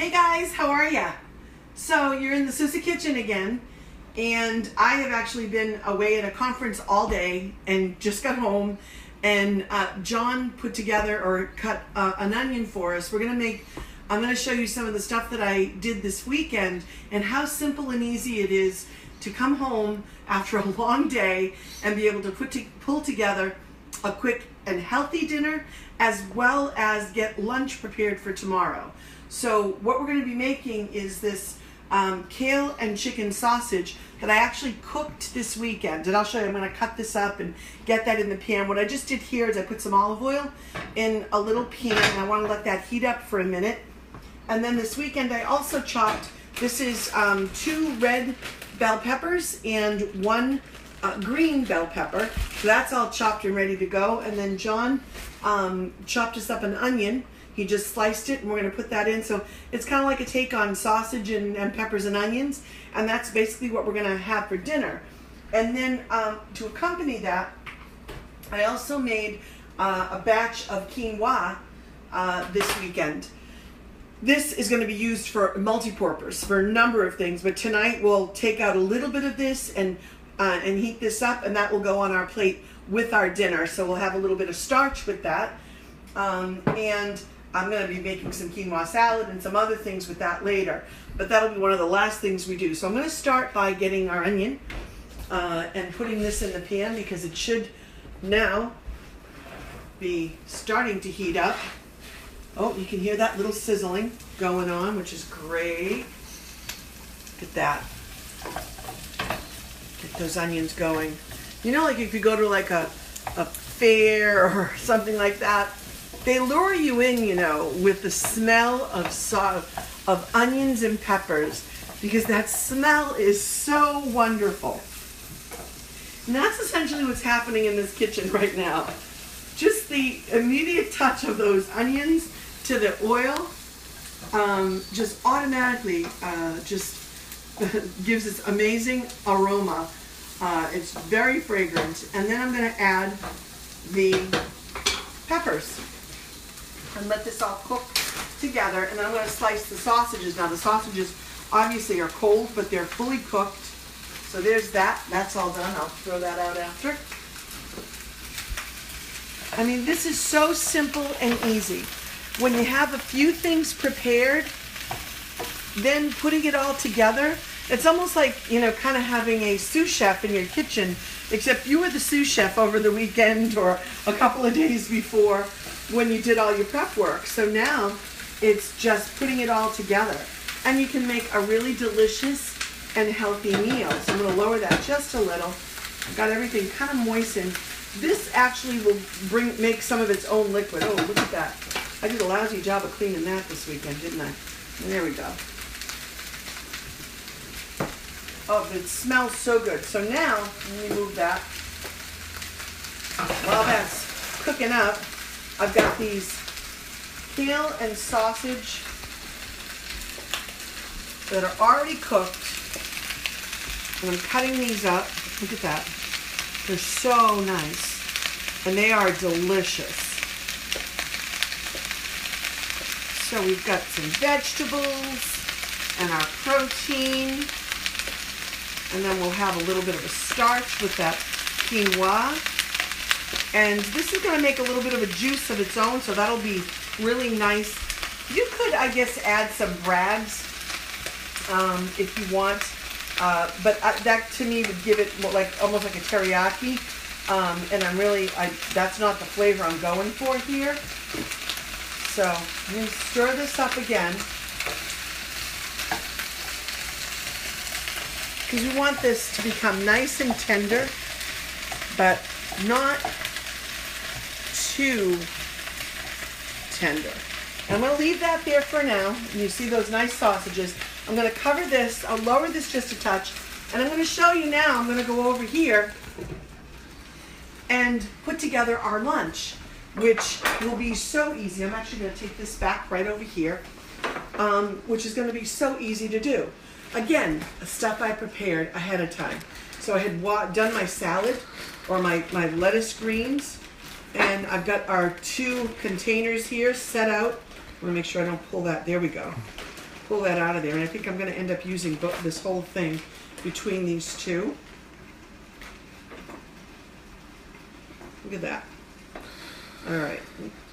Hey guys, how are ya? So you're in the Sousa kitchen again, and I have actually been away at a conference all day and just got home, and John put together or cut an onion for us. I'm gonna show you some of the stuff that I did this weekend and how simple and easy it is to come home after a long day and be able to pull together a quick and healthy dinner, as well as get lunch prepared for tomorrow. So what we're going to be making is this kale and chicken sausage that I actually cooked this weekend. And I'll show you, I'm going to cut this up and get that in the pan. What I just did here is I put some olive oil in a little pan, and I want to let that heat up for a minute. And then this weekend I also chopped, this is 2 red bell peppers and 1 green bell pepper. So that's all chopped and ready to go. And then John chopped us up an onion. He just sliced it, and we're going to put that in. So it's kind of like a take on sausage and peppers and onions, and that's basically what we're going to have for dinner. And then to accompany that, I also made a batch of quinoa this weekend. This is going to be used for multi-purpose, for a number of things, but tonight we'll take out a little bit of this and heat this up, and that will go on our plate with our dinner. So we'll have a little bit of starch with that, and I'm going to be making some quinoa salad and some other things with that later, but that'll be one of the last things we do. So I'm going to start by getting our onion and putting this in the pan, because it should now be starting to heat up. Oh, you can hear that little sizzling going on, which is great. Look at that. Get those onions going. You know, like if you go to like a fair or something like that, they lure you in, you know, with the smell of onions and peppers, because that smell is so wonderful. And that's essentially what's happening in this kitchen right now. Just the immediate touch of those onions to the oil just automatically just gives this amazing aroma. It's very fragrant. And then I'm going to add the peppers and let this all cook together. And then I'm going to slice the sausages. Now the sausages obviously are cold, but they're fully cooked. So there's that. That's all done. I'll throw that out after. I mean, this is so simple and easy. When you have a few things prepared, then putting it all together, it's almost like, you know, kind of having a sous chef in your kitchen, except you were the sous chef over the weekend or a couple of days before when you did all your prep work. So now it's just putting it all together, and you can make a really delicious and healthy meal. So I'm going to lower that just a little. I've got everything kind of moistened. This actually will make some of its own liquid. Oh, look at that. I did a lousy job of cleaning that this weekend, didn't I? There we go. Oh, but it smells so good. So now, let me move that. While that's cooking up, I've got these kale and sausage that are already cooked. And I'm cutting these up. Look at that. They're so nice. And they are delicious. So we've got some vegetables and our protein. And then we'll have a little bit of a starch with that quinoa. And this is going to make a little bit of a juice of its own, so that'll be really nice. You could, I guess, add some brags if you want, but that to me would give it more like almost like a teriyaki. And that's not the flavor I'm going for here. So I'm going to stir this up again, because we want this to become nice and tender, but not too tender. And I'm going to leave that there for now. And you see those nice sausages. I'm going to cover this. I'll lower this just a touch. And I'm going to show you now. I'm going to go over here and put together our lunch, which will be so easy. I'm actually going to take this back right over here, which is going to be so easy to do. Again, stuff I prepared ahead of time. So I had done my salad, or my lettuce greens, and I've got our 2 containers here set out. I'm going to make sure I don't pull that. There we go. pull that out of there. And I think I'm going to end up using this whole thing between these two. Look at that. All right.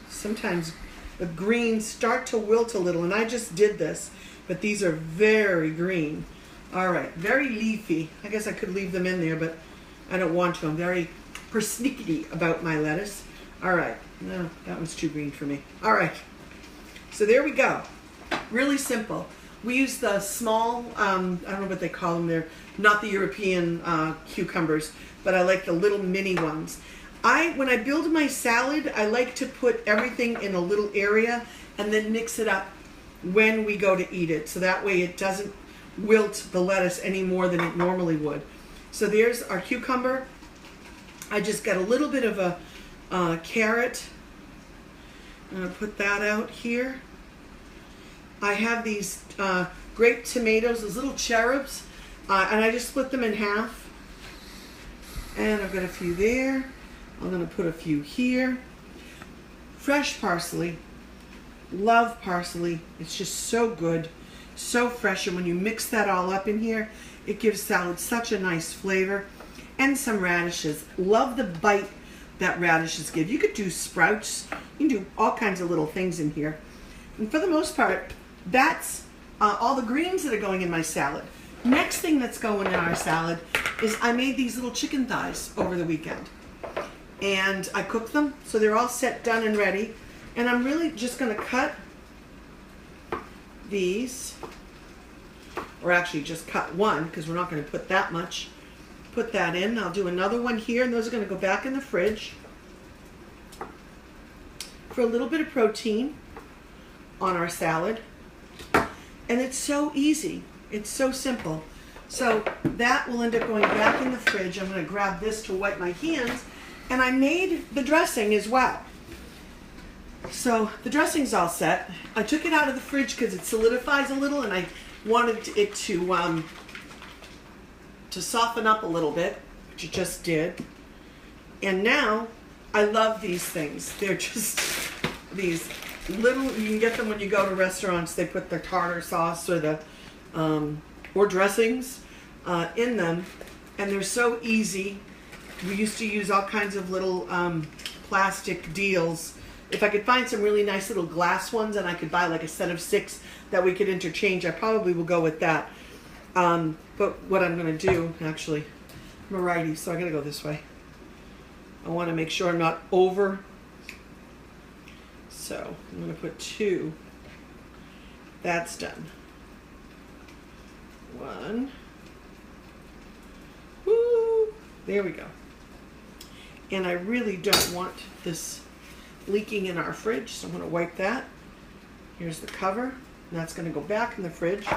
Sometimes the greens start to wilt a little, and I just did this, but these are very green. All right, very leafy. I guess I could leave them in there, but I don't want to. I'm very persnickety about my lettuce. All right. No, that one's too green for me. All right. So there we go. Really simple. We use the small, I don't know what they call them. They're not the European cucumbers, but I like the little mini ones. When I build my salad, I like to put everything in a little area and then mix it up when we go to eat it. So that way it doesn't wilt the lettuce any more than it normally would. So there's our cucumber. I just got a little bit of a carrot. I'm going to put that out here. I have these grape tomatoes, those little cherubs, and I just split them in half. And I've got a few there. I'm going to put a few here. Fresh parsley. Love parsley. It's just so good, so fresh. And when you mix that all up in here, it gives salad such a nice flavor. And some radishes. Love the bite that radishes give. You could do sprouts. You can do all kinds of little things in here. And for the most part, that's all the greens that are going in my salad. Next thing that's going in our salad is I made these little chicken thighs over the weekend. And I cooked them, so they're all set, done, and ready. And I'm really just going to cut these, or actually just cut one, because we're not going to put that much. Put that in. I'll do another one here, and those are going to go back in the fridge for a little bit of protein on our salad. And it's so easy. It's so simple. So that will end up going back in the fridge. I'm going to grab this to wipe my hands. And I made the dressing as well. So the dressing's all set. I took it out of the fridge because it solidifies a little, and I wanted it to soften up a little bit, which it just did. And now I love these things. They're just these little, you can get them when you go to restaurants. They put their tartar sauce or the or dressings in them, and they're so easy. We used to use all kinds of little plastic deals. If I could find some really nice little glass ones and I could buy like a set of 6 that we could interchange, I probably will go with that. But what I'm going to do, actually, I'm a righty, so I'm going to go this way. I want to make sure I'm not over. So I'm going to put 2. That's done. 1. Woo! There we go. And I really don't want this leaking in our fridge, so I'm going to wipe that. Here's the cover, and that's going to go back in the fridge.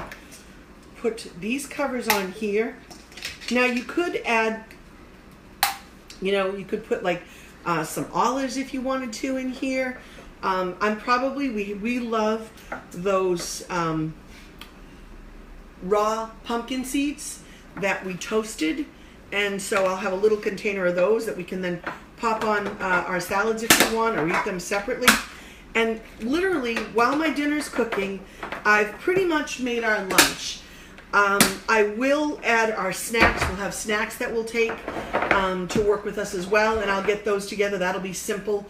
Put these covers on here. Now you could add, you could put like some olives if you wanted to in here. We love those raw pumpkin seeds that we toasted. And so I'll have a little container of those that we can then pop on our salads if you want, or eat them separately. And literally, while my dinner's cooking, I've pretty much made our lunch. I will add our snacks. We'll have snacks that we'll take to work with us as well, and I'll get those together. That'll be simple.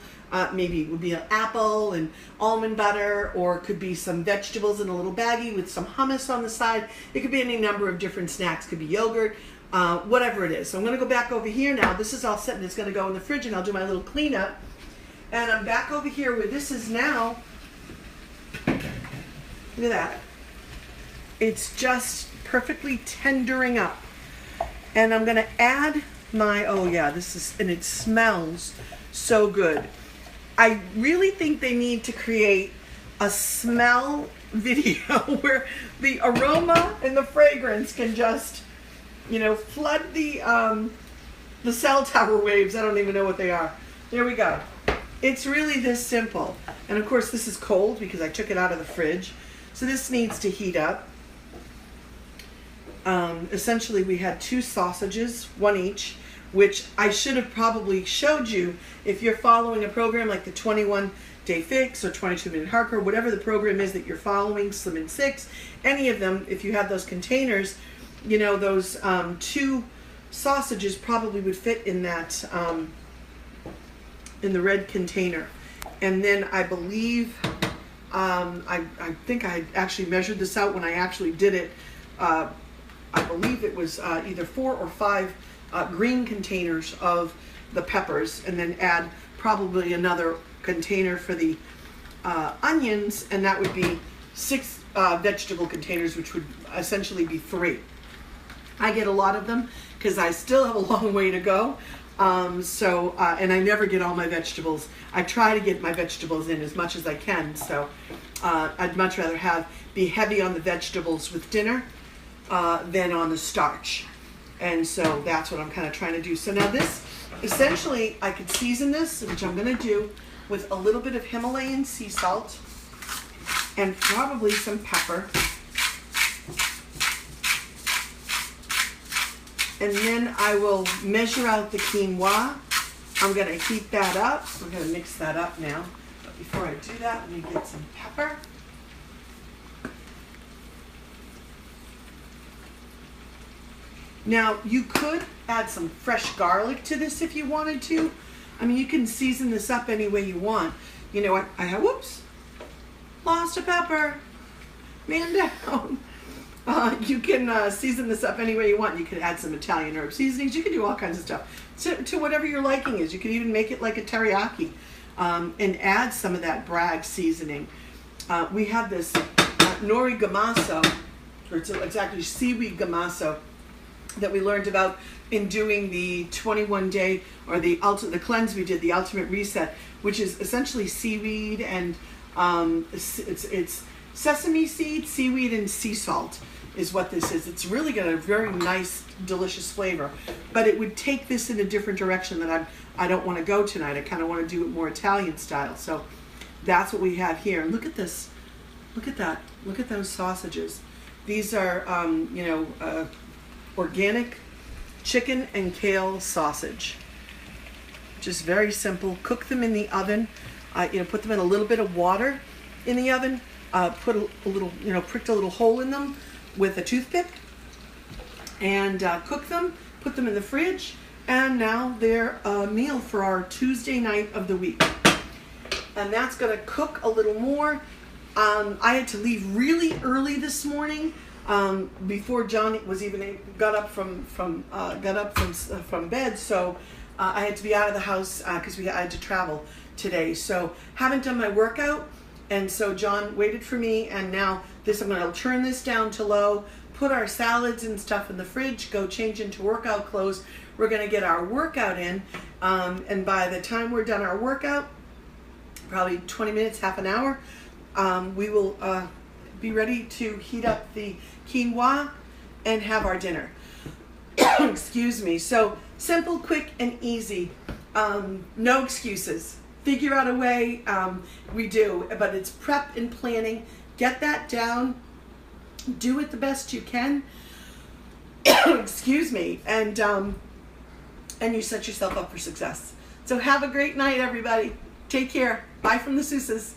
Maybe it would be an apple and almond butter, or it could be some vegetables in a little baggie with some hummus on the side. It could be any number of different snacks. It could be yogurt. Whatever it is. So I'm going to go back over here now. This is all set and it's going to go in the fridge, and I'll do my little cleanup. And I'm back over here where this is now. Look at that. It's just perfectly tendering up. And I'm going to add my, and it smells so good. I really think they need to create a smell video where the aroma and the fragrance can just flood the cell tower waves. I don't even know what they are. There we go. It's really this simple. And of course this is cold because I took it out of the fridge. So this needs to heat up. Essentially we had 2 sausages, 1 each, which I should have probably showed you if you're following a program like the 21 Day Fix or 22-Minute Hardcore, whatever the program is that you're following, Slim in 6, any of them, if you have those containers, you know, those 2 sausages probably would fit in that, in the red container. And then I believe, I think I actually measured this out when I actually did it. I believe it was either 4 or 5 green containers of the peppers, and then add probably another container for the onions, and that would be 6 vegetable containers, which would essentially be 3. I get a lot of them because I still have a long way to go. And I never get all my vegetables. I try to get my vegetables in as much as I can. So I'd much rather be heavy on the vegetables with dinner than on the starch. And so that's what I'm kind of trying to do. So now this, essentially, I could season this, which I'm going to do, with a little bit of Himalayan sea salt and probably some pepper. And then I will measure out the quinoa. I'm going to heat that up. I'm going to mix that up now. But before I do that, let me get some pepper. Now, you could add some fresh garlic to this if you wanted to. I mean, you can season this up any way you want. You know what? Whoops, lost a pepper. Man down. You can season this up any way you want. You could add some Italian herb seasonings. You can do all kinds of stuff to whatever your liking is. You can even make it like a teriyaki and add some of that Bragg seasoning. We have this nori gamaso, or it's actually seaweed gamaso, that we learned about in doing the 21-day or the cleanse we did, the ultimate reset, which is essentially seaweed and it's sesame seed, seaweed, and sea salt is what this is. It's really got a very nice, delicious flavor, but it would take this in a different direction that I don't want to go tonight. I kind of want to do it more Italian style. So that's what we have here. Look at this. Look at that. Look at those sausages. These are, organic chicken and kale sausage. Just very simple. Cook them in the oven. Put them in a little bit of water in the oven. Put a little, pricked a little hole in them with a toothpick, and cook them. Put them in the fridge, and now they're a meal for our Tuesday night of the week. And that's going to cook a little more. I had to leave really early this morning. Before John was even got up from bed, so I had to be out of the house because I had to travel today. So haven't done my workout, and so John waited for me. And now I'm going to turn this down to low, put our salads and stuff in the fridge, go change into workout clothes. We're going to get our workout in, and by the time we're done our workout, probably 20 minutes, half an hour, we will be ready to heat up the quinoa and have our dinner. Excuse me. So simple, quick, and easy. No excuses. Figure out a way. We do, but it's prep and planning. Get that down. Do it the best you can. Excuse me. And you set yourself up for success. So have a great night, everybody. Take care. Bye from the Sousas.